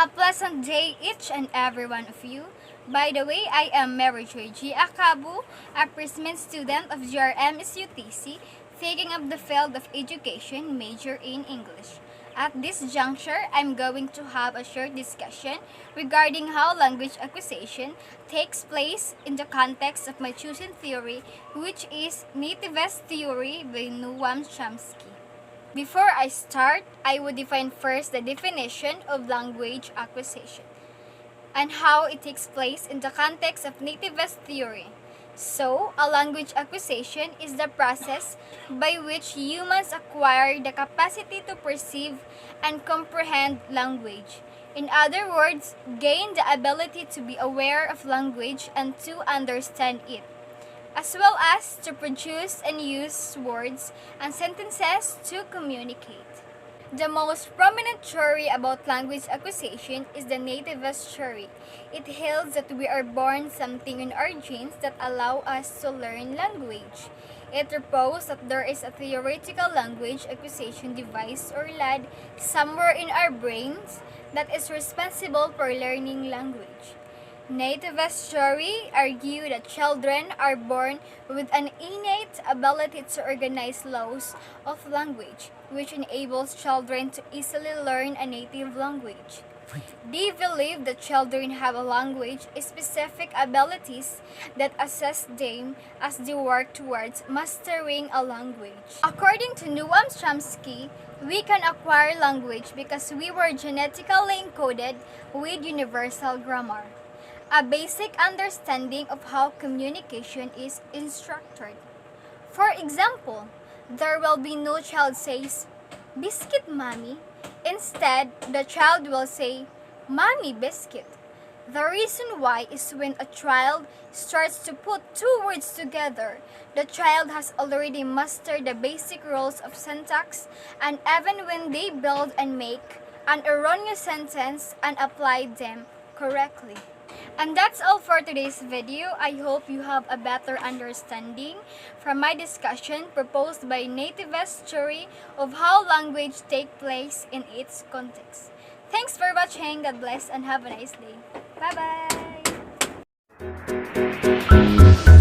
A pleasant day each and every one of you. By the way, I am Mary Joy G. Akabu, a freshman student of GRM SUTC, taking up the field of education major in English. At this juncture, I'm going to have a short discussion regarding how language acquisition takes place in the context of my chosen theory, which is nativist theory by Noam Chomsky. Before I start, I would define first the definition of language acquisition and how it takes place in the context of nativist theory. So, a language acquisition is the process by which humans acquire the capacity to perceive and comprehend language. In other words, gain the ability to be aware of language and to understand it, as well as to produce and use words and sentences to communicate. The most prominent theory about language acquisition is the nativist theory. It holds that we are born something in our genes that allow us to learn language. It proposed that there is a theoretical language acquisition device or LAD somewhere in our brains that is responsible for learning language. Nativist theory argue that children are born with an innate ability to organize laws of language, which enables children to easily learn a native language. They believe that children have a language specific abilities that assess them as they work towards mastering a language. According to Noam Chomsky, we can acquire language because we were genetically encoded with universal grammar, a basic understanding of how communication is instructed. For example, there will be no child says, "Biscuit, mommy." Instead, the child will say, "Mommy, biscuit." The reason why is when a child starts to put two words together, the child has already mastered the basic rules of syntax, and even when they build and make an erroneous sentence and apply them correctly. And that's all for today's video. I hope you have a better understanding from my discussion proposed by nativist theory of how language take place in its context. Thanks for watching. God bless and have a nice day. Bye-bye.